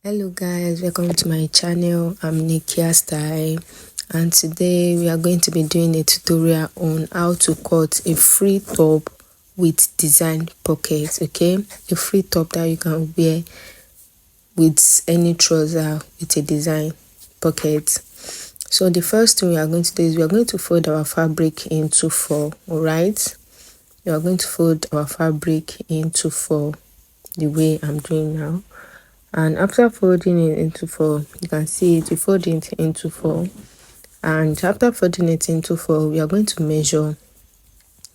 Hello guys, welcome to my channel. I'm Nikia Style, and today we are going to be doing a tutorial on how to cut a free top with design pockets. Okay, a free top that you can wear with any trouser with a design pocket. So the first thing we are going to do is we are going to fold our fabric into four. All right, we are going to fold our fabric into four the way I'm doing now. And after folding it into four, you can see it, you fold it into four. And after folding it into four, we are going to measure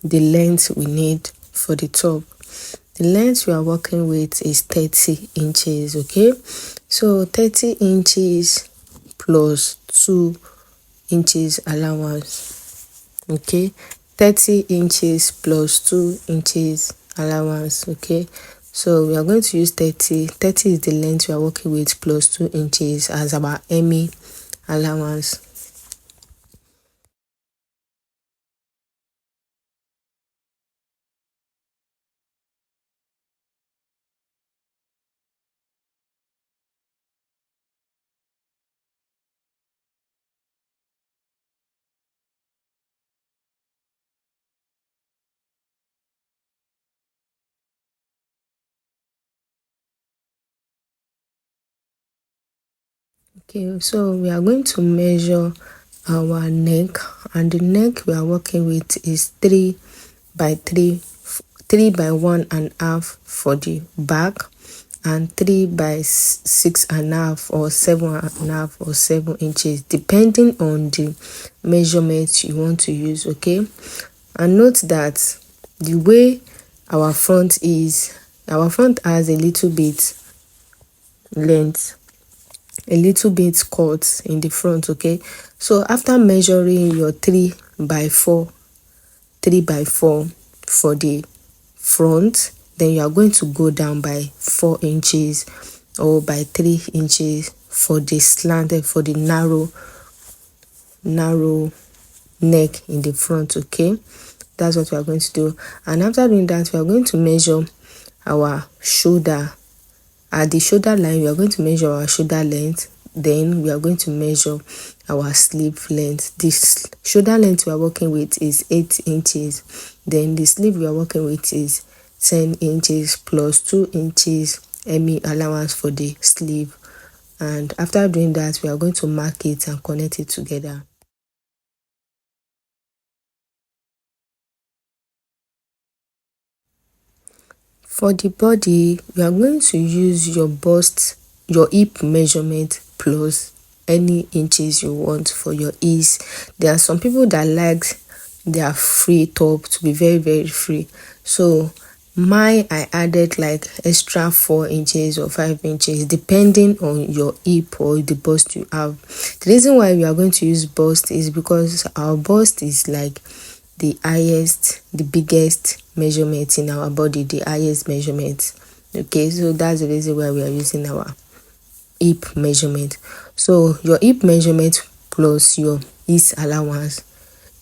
the length we need for the top. The length we are working with is 30 inches. Okay, so 30 inches plus 2 inches allowance. Okay, 30 inches plus 2 inches allowance. Okay, so we are going to use 30 is the length we are working with plus 2 inches as our hemming allowance. Okay, so we are going to measure our neck, and the neck we are working with is 3 by 3 by 1.5 for the back, and 3 by 6.5 or 7.5 or 7 inches, depending on the measurements you want to use. Okay, and note that the way our front has a little bit length, a little bit cut in the front. Okay, so after measuring your 3 by 4 for the front, then you are going to go down by 4 inches or by 3 inches for the slanted, for the narrow neck in the front. Okay, that's what we are going to do. And after doing that, we are going to measure our shoulder. At the shoulder line, we are going to measure our shoulder length. Then we are going to measure our sleeve length. This shoulder length we are working with is 8 inches. Then the sleeve we are working with is 10 inches plus 2 inches hemming allowance for the sleeve. And after doing that, we are going to mark it and connect it together. For the body, we are going to use your hip measurement plus any inches you want for your ease. There are some people that like their free top to be very free. So I added like extra 4 inches or 5 inches depending on your hip or the bust you have. The reason why we are going to use bust is because our bust is like the biggest measurement in our body, the highest measurement. Okay, so that's the reason why we are using our hip measurement. So your hip measurement plus your ease allowance,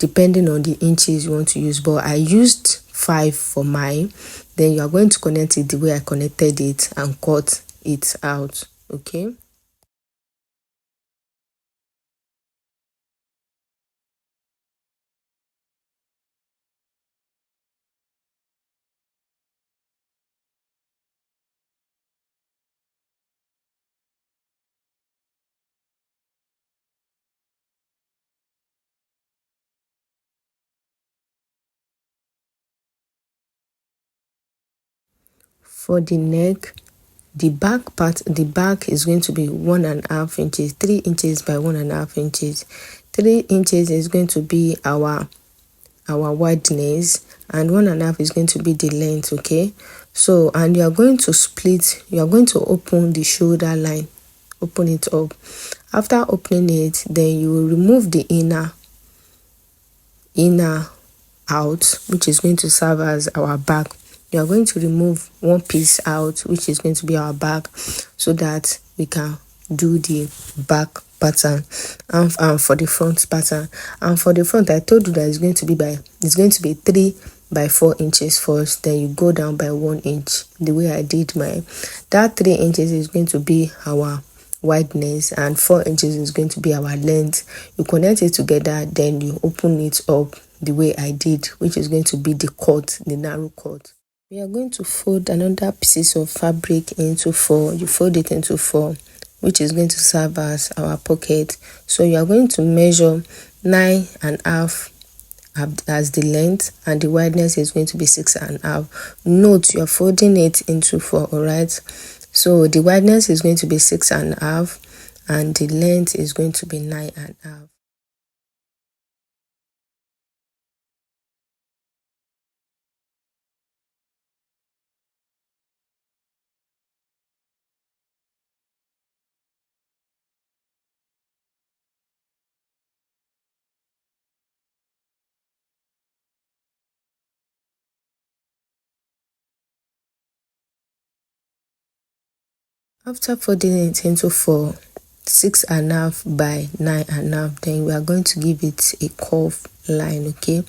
depending on the inches you want to use, but I used 5 for mine. Then you are going to connect it the way I connected it and cut it out. Okay, for the neck, the back is going to be 1.5 inches, 3 inches by 1.5 inches. 3 inches is going to be our wideness, and 1.5 is going to be the length. Okay, so and you are going to open the shoulder line, open it up. After opening it, then you will remove the inner out, which is going to serve as our back. You are going to remove one piece out, which is going to be our back, so that we can do the back pattern. And for the front pattern, and for the front, I told you that it's going to be 3 by 4 inches first, then you go down by 1 inch, the way I did mine. That 3 inches is going to be our wideness and 4 inches is going to be our length. You connect it together, then you open it up the way I did, which is going to be the cut, the narrow cut. We are going to fold another pieces of fabric into 4. You fold it into 4, which is going to serve as our pocket. So you are going to measure 9.5 as the length, and the wideness is going to be 6.5. Note you are folding it into 4. All right, so the wideness is going to be 6.5 and the length is going to be 9.5. After folding it into 4, 6.5 by 9.5, then we are going to give it a curve line. Okay,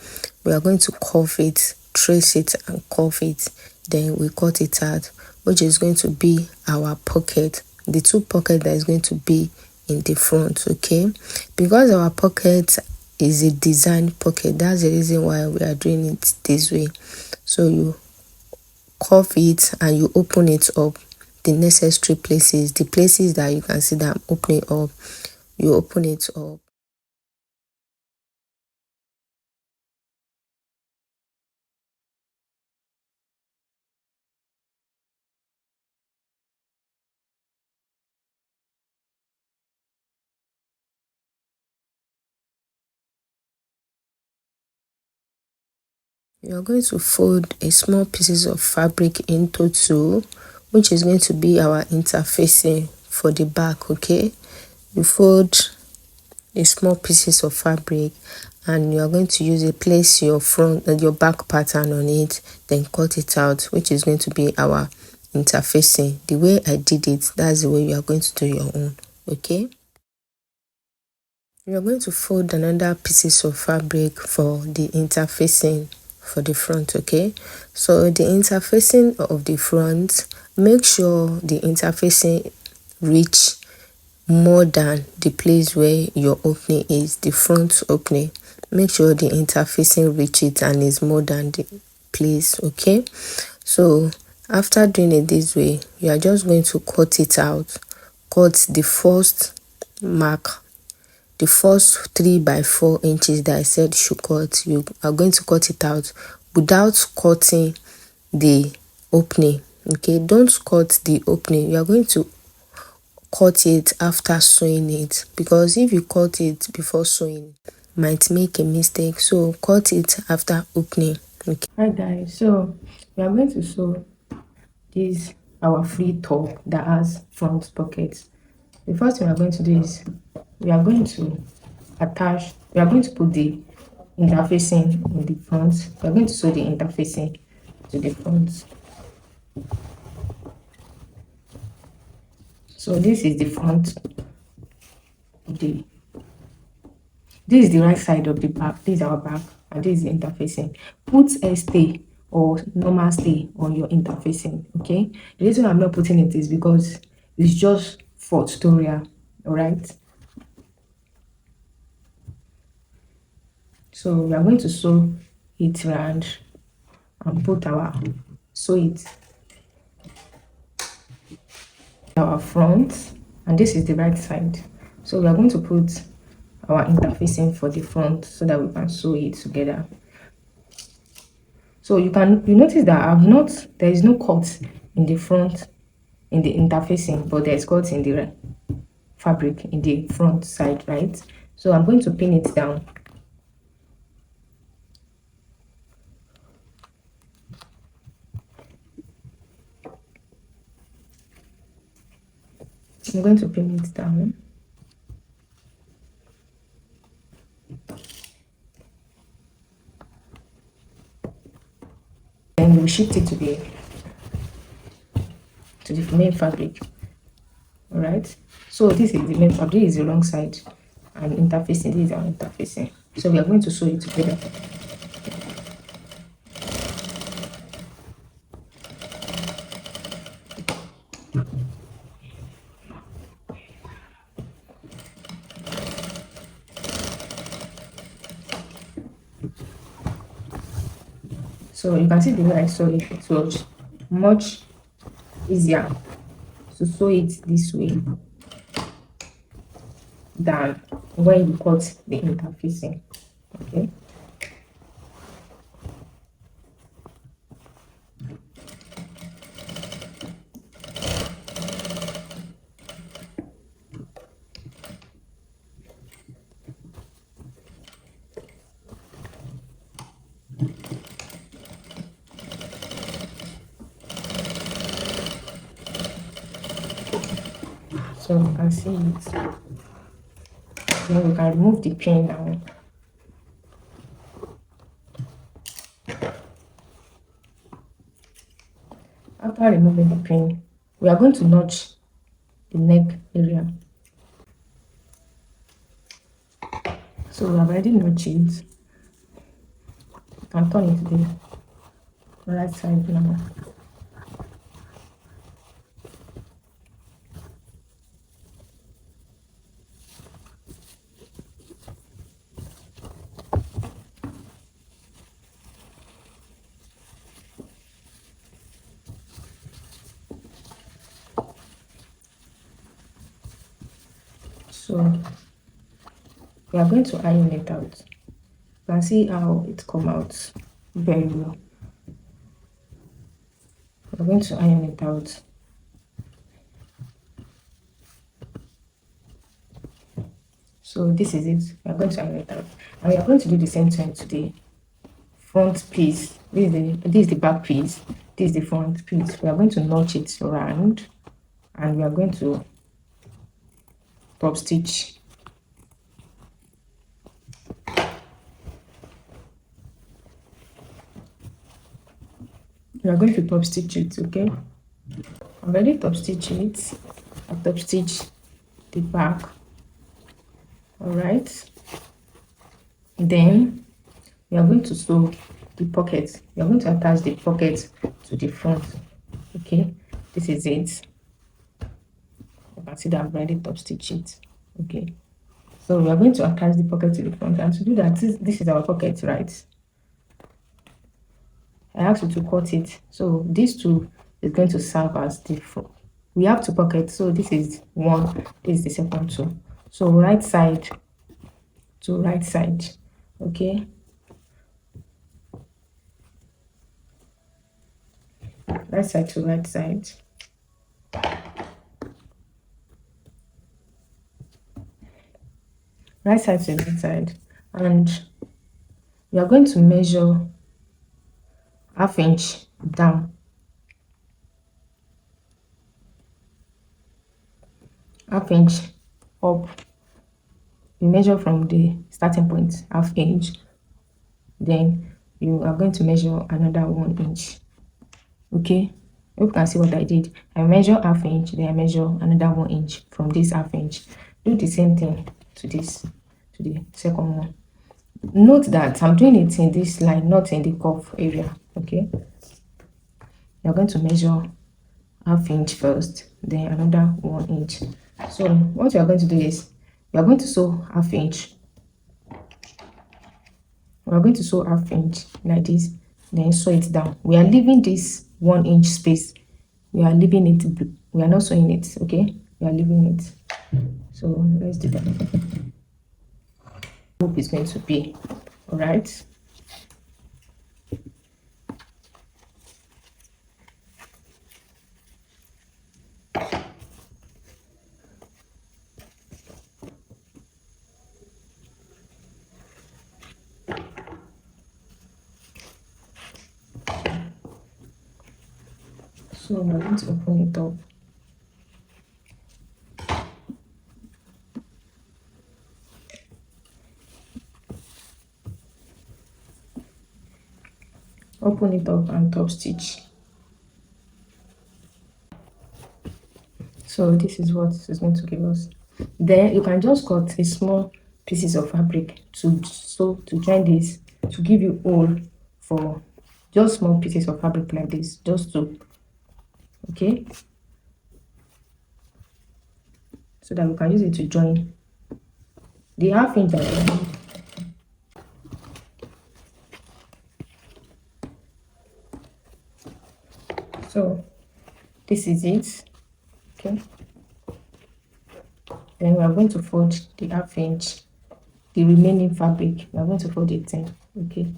we are going to curve it, trace it and curve it, then we cut it out, which is going to be our pocket, the 2 pockets that is going to be in the front. Okay, because our pocket is a design pocket, that's the reason why we are doing it this way. So you curve it and you open it up, the necessary places, the places that you can see that I'm opening up, you open it up. You are going to fold a small pieces of fabric into 2, which is going to be our interfacing for the back. Okay, you fold a small pieces of fabric and you are going to use it, place your front and your back pattern on it, then cut it out, which is going to be our interfacing. The way I did it, that's the way you are going to do your own. Okay, you are going to fold another pieces of fabric for the interfacing for the front. Okay, so the interfacing of the front, make sure the interfacing reach more than the place where your opening is, the front opening. Make sure the interfacing reach it and is more than the place. Okay, so after doing it this way, you are just going to cut it out. Cut the first mark, the first 3 by 4 inches that I said should cut. You are going to cut it out without cutting the opening. Okay, don't cut the opening. You are going to cut it after sewing it, because if you cut it before sewing, might make a mistake. So cut it after opening. Okay. Hi guys, so we are going to sew this our free top that has front pockets. The first thing we are going to do is we are going to attach, we are going to put the interfacing in the front. We are going to sew the interfacing to the front. So this is the front of the, this is the right side of the back, this is our back, and this is the interfacing. Put a stay or normal stay on your interfacing. Okay, the reason I'm not putting it is because it's just for tutorial. All right, so we are going to sew it round and put our, sew it our front, and this is the right side. So we are going to put our interfacing for the front so that we can sew it together. So you notice that I've not, there is no cut in the front in the interfacing, but there's cut in the fabric in the front side, right? So I'm going to pin it down. I'm going to pin it down. And we'll shift it to the main fabric. All right, so this is the main fabric, this is the wrong side, and interfacing, this is our interfacing. So we are going to sew it together. So you can see the way I sew it. It was much easier to sew it this way than when you cut the interfacing. Okay. So you can see it. Then we can remove the pin now. After removing the pin, we are going to notch the neck area. So we have already notched it. You can turn it to the right side now. So we are going to iron it out. You can see how it come out very well. We're going to iron it out. So this is it. We are going to iron it out, and we are going to do the same thing to the front piece. This is the back piece. This is the front piece. We are going to notch it around, and we are going to top stitch. We are going to top stitch it. Okay, I've already top stitched it. I top stitch the back. All right, then we are going to sew the pocket. We are going to attach the pocket to the front. Okay, this is it. You can see that I've already top stitched it. Okay, so we are going to attach the pocket to the front, and to do that, this is our pocket, right? I asked you to cut it, so this two is going to serve as the front. We have two pockets, so this is one, this is the second two. So right side to right side. Okay, right side to right side. Right side to right side, and we are going to measure ½ inch down, ½ inch up. You measure from the starting point, ½ inch, then you are going to measure another 1 inch. Okay, you can see what I did. I measure ½ inch, then I measure another 1 inch from this ½ inch. Do the same thing to this, to the second one. Note that I'm doing it in this line, not in the cuff area. Okay, you're going to measure ½ inch first, then another 1 inch. So what you are going to do is you are going to sew ½ inch. We are going to sew ½ inch like this, then sew it down. We are leaving this 1 inch space. We are leaving it. We are not sewing it. Okay, we are leaving it. So let's do that. Hope it's going to be all right. So we're going to open it up. Open it up and top stitch. So this is what it's going to give us. Then you can just cut a small pieces of fabric to join this, to give you hole for just small pieces of fabric like this, just to, okay, so that we can use it to join the ½ inch that we need. This is it. Okay, then we are going to fold the half inch, the remaining fabric. We are going to fold it in, okay,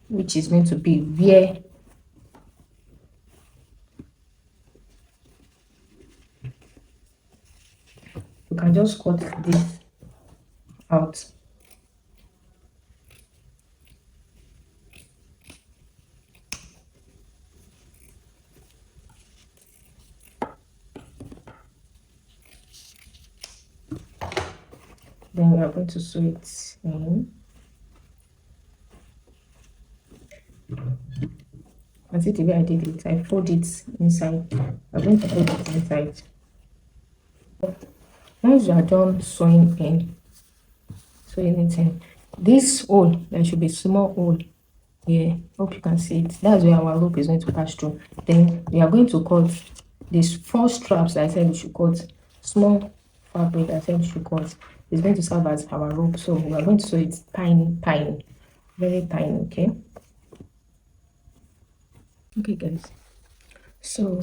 which is going to be where you can just cut this out. Then we are going to sew it in. And see the way I did it, I fold it inside. I'm going to fold it inside. Once you are done sewing it in, this hole, there should be small hole here. Hope you can see it. That's where our rope is going to pass through. Then we are going to cut these 4 straps that I said we should cut. Small fabric I said we should cut. It's going to serve as our rope. So we are going to sew it tiny, very tiny. Okay guys, so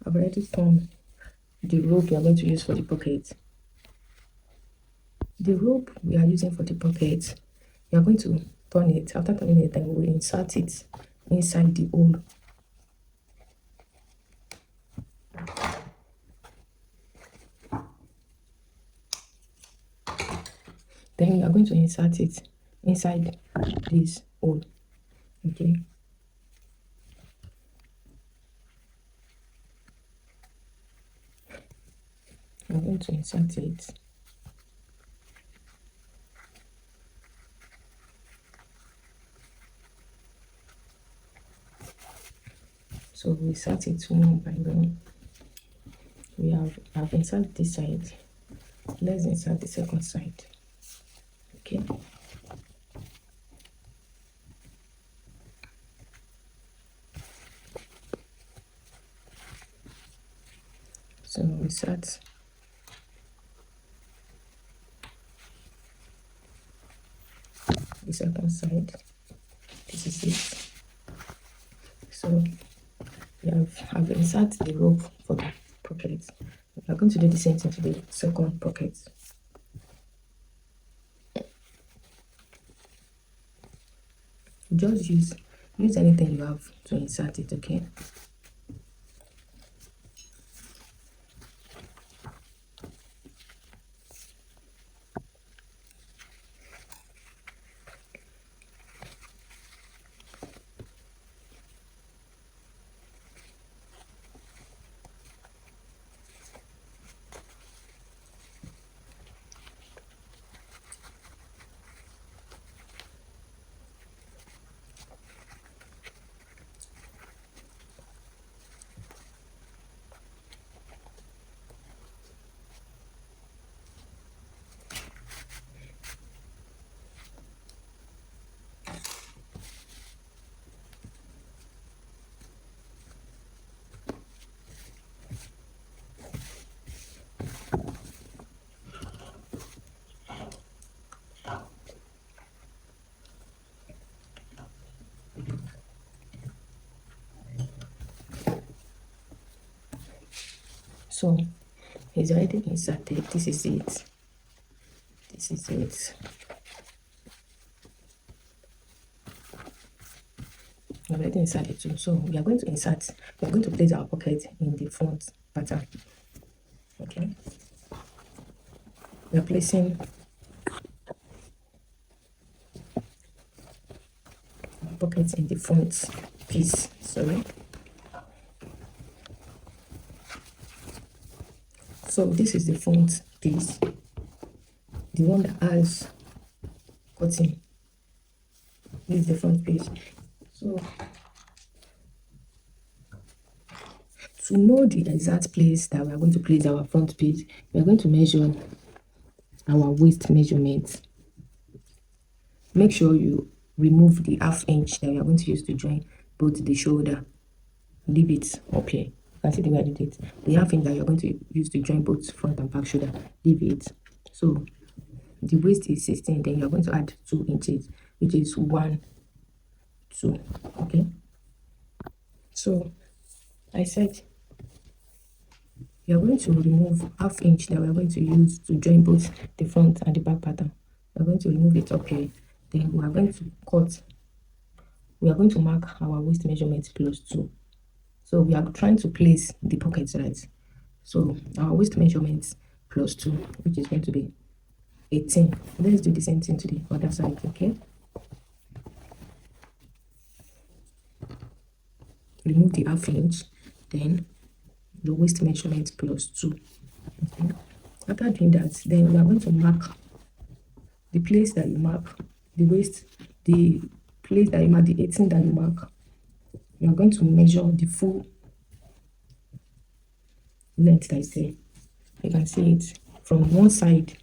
I've already torn the rope we are going to use for the pocket. The rope we are using for the pocket, we are going to turn it. After turning it, then we'll insert it inside the hole. Then we are going to insert it inside this hole. Okay, I'm going to insert it. So we insert it one by one. I've inserted this side. Let's insert the second side. Okay. So we insert the second side. This is it. So I've inserted the rope for the pocket. We are going to do the same thing to the second pocket. Just use anything you have to insert it, okay? So it's already inserted. This is it. This is it. Already inserted too. So we are going to place our pocket in the front pattern. Okay. We are placing our pocket in the front piece. Sorry. So this is the front piece, the one that has cutting. This is the front piece. So to know the exact place that we are going to place our front piece, we are going to measure our waist measurement. Make sure you remove the half inch that we are going to use to join both the shoulder. Leave it up here. You can see the way I did it. The half inch that you're going to use to join both front and back shoulder, leave it. So the waist is 16, then you're going to add 2 inches, which is 1, 2. Okay. So I said we are going to remove half inch that we are going to use to join both the front and the back pattern. We are going to remove it up here. Then we are going to cut. We are going to mark our waist measurement plus 2. So we are trying to place the pockets right. So our waist measurement plus 2, which is going to be 18. Let's do the same thing to the other side, okay? Remove the half inch, then the waist measurement plus 2. Okay. After doing that, then we are going to mark the place that you mark, the waist, the place that you mark, the 18 that you mark. You are going to measure the full length that is there. You can see it from one side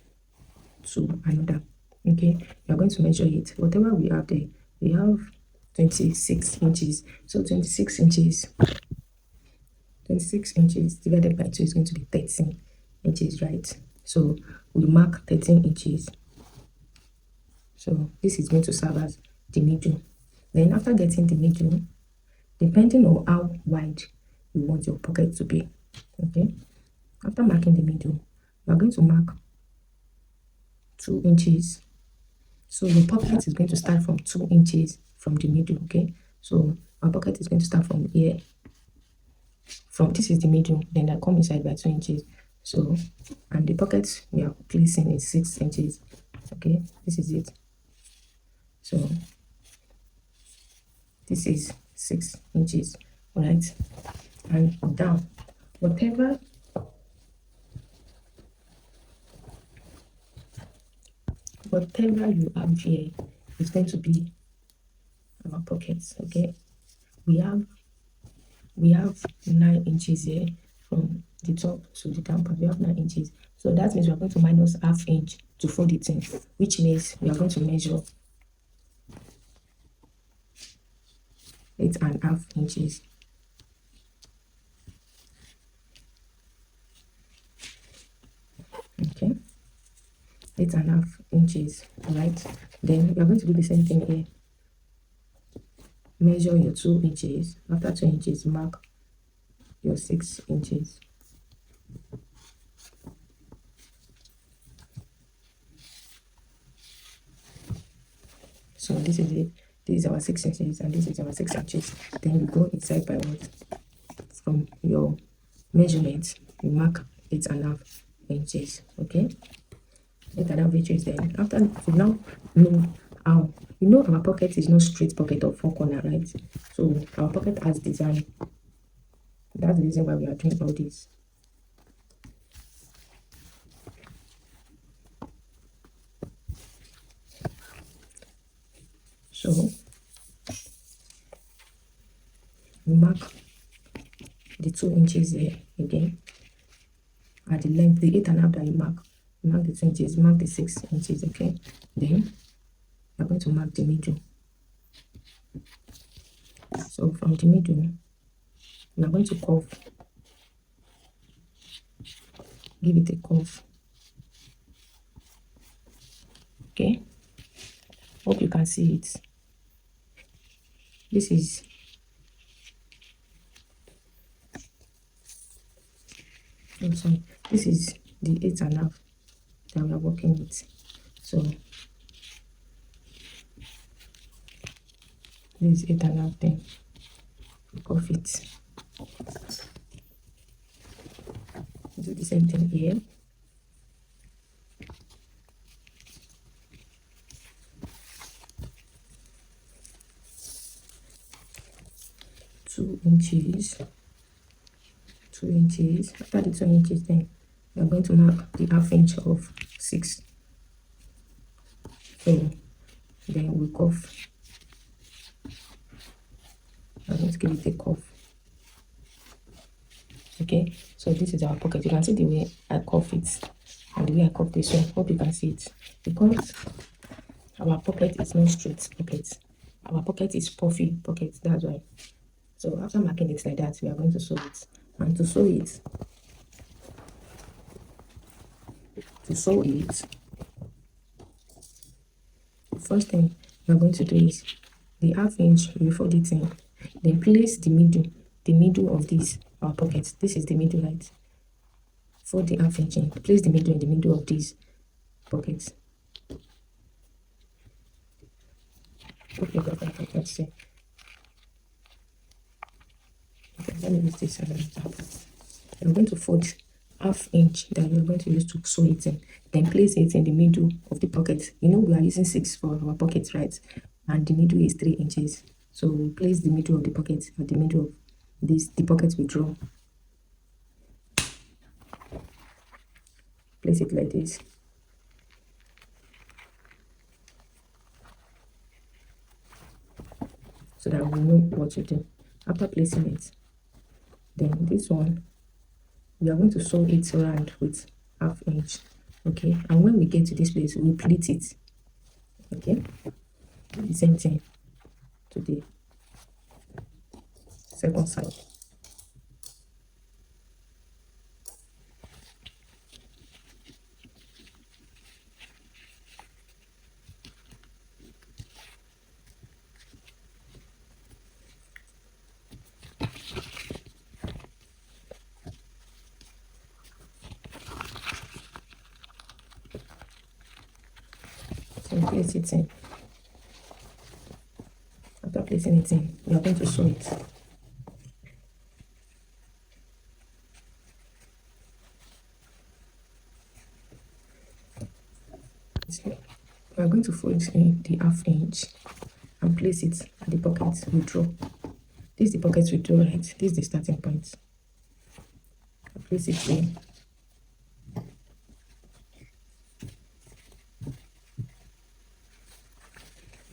to another. Okay, you are going to measure it. Whatever we have there, we have 26 inches. So 26 inches divided by 2 is going to be 13 inches, right? So we mark 13 inches. So this is going to serve as the middle. Then after getting the middle, depending on how wide you want your pocket to be, okay, after marking the middle, we are going to mark 2 inches. So the pocket is going to start from 2 inches from the middle, okay? So our pocket is going to start from here. From this is the middle, then I come inside by 2 inches. So, and the pocket we are placing is 6 inches, okay? This is it. So this is 6 inches, all right? And down, whatever you have here is going to be our pockets, okay? We have 9 inches here from the top to the down part. We have 9 inches. So that means we are going to minus half inch to fold it in, which means we are going to measure 8.5 inches. Okay, 8.5 inches, right? Then we are going to do the same thing here. Measure your 2 inches. After 2 inches, mark your 6 inches. So this is it. This is our 6 inches and this is our 6 inches. Then you go inside by what? From your measurement, you mark 8.5 inches. Okay, 8.5 inches. Then after you now know how, you know our pocket is not straight pocket of 4 corner, right? So our pocket has design. That's the reason why we are doing all this. So we mark the 2 inches here again at the length, the 8.5 that you mark the 2 inches, mark the 6 inches, okay? Then we're going to mark the middle. So from the middle, we are going to curve, give it a curve. Okay, hope you can see it. This is this is the 8.5 that we are working with. So this is 8.5, then curve it. Do the same thing here. Two inches. After the 2 inches, then we are going to mark the half inch of 6. So then we curve. I'm going to give it a curve. Okay, so this is our pocket. You can see the way I curve it and the way I curve this one. Hope you can see it, because our pocket is not straight pocket. Our pocket is puffy pocket. That's why. So after marking it like that, we are going to sew it. And to sew it, the first thing we are going to do is the half inch, we fold it in, then place the middle of this our pocket. This is the middle, right? fold the half inch in, place the middle in the middle of these pockets. Okay, got that. Let's see. Okay, let me use this as an example. I'm going to fold half inch that you're going to use to sew it in, then place it in the middle of the pocket. You know we are using 6 for our pockets, right? And the middle is 3 inches, so we place the middle of the pocket at the middle of the pocket we draw. Place it like this. So that we know what to do. After placing it, then this one we are going to sew it around with half inch. Okay, and when we get to this place, we pleat it. Okay, the same thing to the second side. So place it in. After placing it in, we are going to sew it. We are going to fold in the half inch and place it at the pocket we draw. This is the pocket we draw, right? This is the starting point. I'll place it in.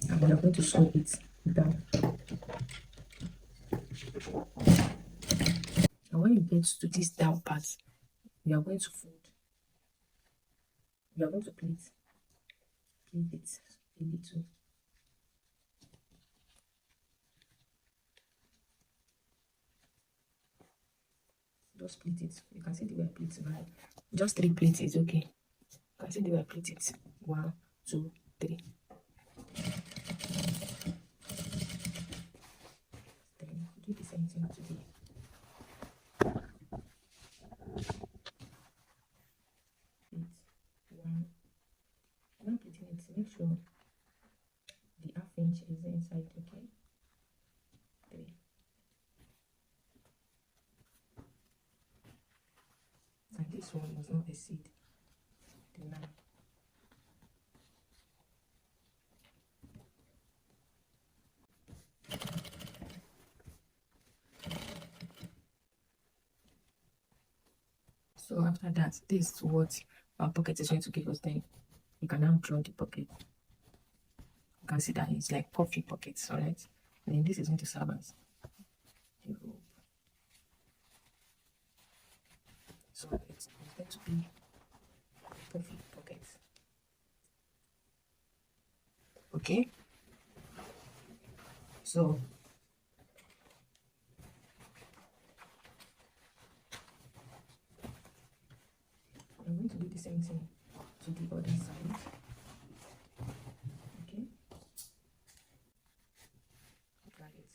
And we are going to sew it down. And when you get to this down part, we are going to fold. We are going to pleat it a little. Just split it. You can see the way I split it, right? Just 3 pleats is okay. You can see the way I split it. 1, 2, 3. Then do the same thing to the pleat. 1. When pleating it, make sure the half inch is inside, okay? 3. And this one must not exceed the 9. So after that, this is what our pocket is going to give us. Then you can now draw the pocket. You can see that it's like puffy pockets, alright? And then this is going to serve as the rope. So it's going to be puffy pockets. Okay? So I'm going to do the same thing to the other side. Okay? Look at it.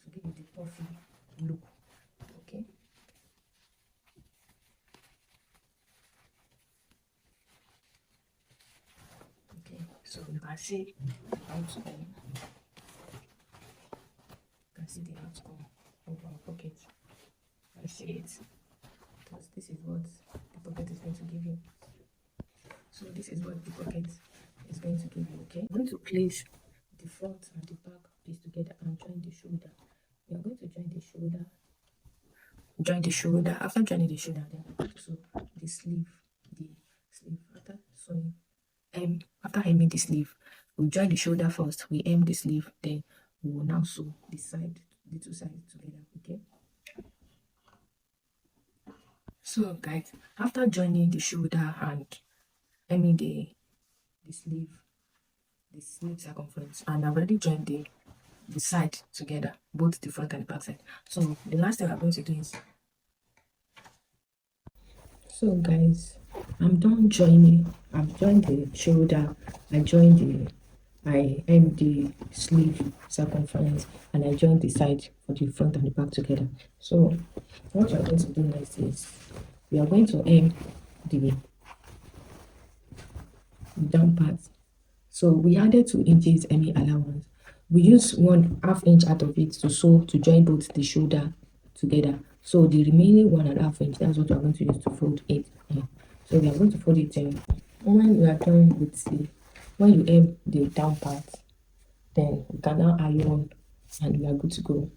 To give you the puffy look. Okay? Okay, so you can see the outcome. You can see the outcome of our pocket. I see it. Because this is what the pocket is going to give you. So this is what the pocket is going to give you, okay? I'm going to place the front and the back piece together and join the shoulder. We are going to join the shoulder. Join the shoulder. After joining the shoulder, then we're going to sew the sleeve. After sewing, after hemming the sleeve, we join the shoulder first. We hem the sleeve, then we will now sew the two sides together, okay? So guys, after joining the shoulder and hemming the sleeve circumference, and I've already joined the side together, both the front and the back side. So the last thing I'm going to do is, so guys, I'm done joining. I've joined the shoulder, I joined I hem the sleeve circumference and I join the side for the front and the back together. So what we are going to do next is we are going to hem the down part. So we added 2 inches any allowance. We use 1/2 inch out of it to sew to join both the shoulder together. So the remaining 1.5 inch, that's what we are going to use to fold it in. So we are going to fold it in. When you are done with when you hem the down part, then we can now iron and we are good to go.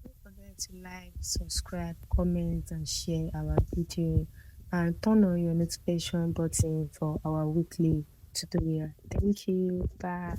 Don't forget to like, subscribe, comment, and share our video, and turn on your notification button for our weekly tutorial. Thank you. Bye.